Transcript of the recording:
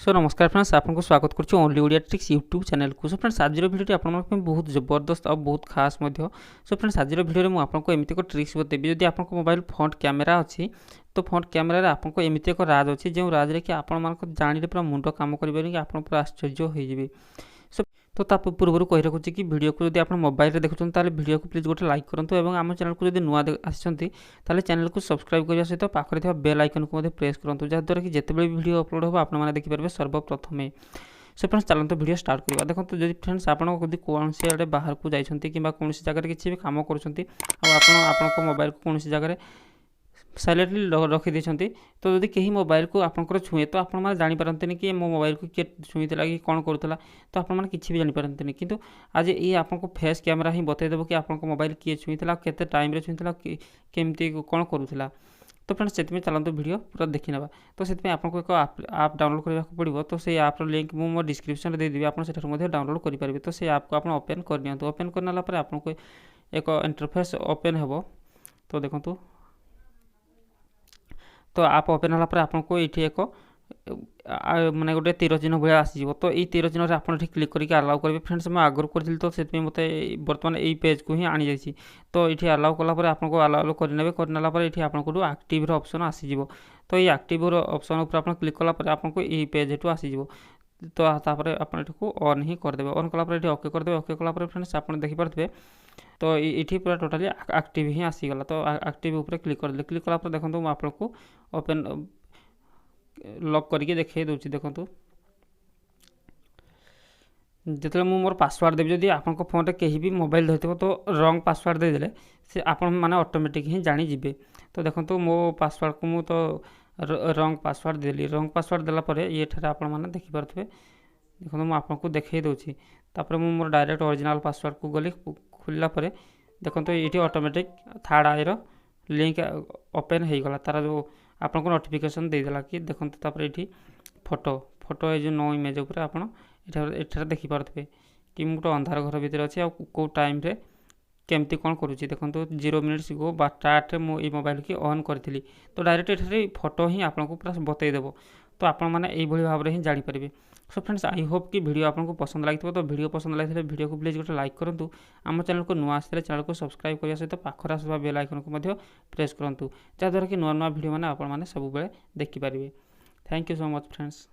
सो नमस्कार फ्रेंड्स, आपको स्वागत करुच्ची only Odia tricks YouTube channel को। सो फ्रेंड्स, आज भिडियो आप बहुत जबरदस्त और बहुत खास मध्य। सो फ्रेंड्स, आज भिडियो में आपको एमती एक ट्रिक्स बतेबी। जदि आप मोबाइल फ्रंट कैमेरा अच्छी तो फ्रंट कैमेरा आपको एमती एक राज अच्छी जो राज कि आप जाने पूरा मुंड काम करेंगे, आप पूरा आश्चर्य हो। सो तो पूर्व कही रखुच्छी कि वीडियो को जब आप मोबाइल देखुं ताले वीडियो को प्लीज गोटे लाइक करूँ और आम चैनल को जब नुआ आसी चैनल को सब्सक्राइब करने सहित पाखे थी बेल आइकन को प्रेस करूँ, जहाँद्वारा कि जितेबाला वीडियो अपलोड हो आपने देखिपारे सर्वप्रथमे। सो फ्रेंड्स, चलते वीडियो स्टार्ट करवा। देखो तो जब फ्रेंड्स आप कौन सी आड़े बाहर को जाइए कि कौन जगह किसी भी कम कर मोबाइल को कौन जगह साइलेंटली रखी देते, तो जब कहीं मोबाइल को आपंकर छुए तो आप जापारती कि मो मोबाइल को किए छुईला कि कौन करूला, तो आपने किसी भी जापारती। किंतु आज ये आपको फेस कैमेरा ही बतईदेव कि आप मोबाइल किए छुईला, केते टाइम छुईला, केमती कौन करूला। तो फ्रेंड्स, से चलते वीडियो पूरा देखी ना। तो से आपको एक आप डाउनलोड करने पड़ो। तो से आप लिंक मो डिस्क्रिप्शन दे देवी, आप डाउनलोड करेंगे। तो से आप को आप ओपन करनी, ओपन करना आपको एक इंटरफेस ओपन हे। तो देखो तो आप ओपन होगा आपको ये एक माने गोटे तीर चिन्ह भाया आसो। तो ये तीर चिन्ह आप क्लिक करके अलाउ करेंगे। फ्रेंड्स, मैं आगुरी करी तो से मत बर्तमान यही पेज को ही आनी जाइए। तो ये अलाउ कलापर आपको अलाउ करने ये आपको आक्टिव ऑप्शन आसीज। तो ये आक्टिव ऑप्शन उपर आप क्लिक कलापर आपको ये पेज हेठू आसीज। तो आपको ऑन ही करदे। ऑन कलापर ये ओके करदे। ओके कलापर फ्रेंड्स आप देखिपे तो ये पूरा टोटाली आक्टिव ही आसीगला। तो आक्टिव उपर क्लिक करदे। क्लिक कलापर देखो मैं आपको ओपन लॉक करके देखे दूसरी। देखो जो मोर पासवर्ड देवी, जब आप फोन में कहीं भी मोबाइल धरते तो रंग पासवर्ड देदेले से आप मैंने ऑटोमेटिक ही जानीजे। तो देखो मो पासवर्ड को मुझे तो रंग पासवर्ड देली। रंग पासवर्ड देलापर ये आप देखिपे। देखो मुझे आपको देखे दूसरी। तापर मोर डायरेक्ट ओरिजिनल पासवर्ड को गली खोलला देखो तो ये automatic third I link open हो गला। तार जो आपको नोटिफिकेशन देदेला कि देखो। तापर ये फोटो फोटो ये जो नो इमेज उपर आप देखिपे कि मुझे अंधार घर भितर अच्छी आउ टाइम केमती कौन करुँची। देखो 0 मिनिट्स गो 12:08 मुझे मोबाइल की ऑन करी। तो डायरेक्ट ये फोटो ही आपको पूरा बतईदेव। तो आप भाव में ही जानीपारे। सो फ्रेंड्स, आई होप कि वीडियो आपको पसंद लगी। तो वीडियो पसंद लगी वीडियो को प्लीज गोटे लाइक करूँ। आम चैनल को नुआ आसते चैनल को सब्सक्राइब करने सहित पाखर आसवा बेल आइकन को प्रेस करूँ, जहाँद्वारा कि नुआ नुआ वीडियो मैंने आपने सब देखिपारे। Thank you so much friends.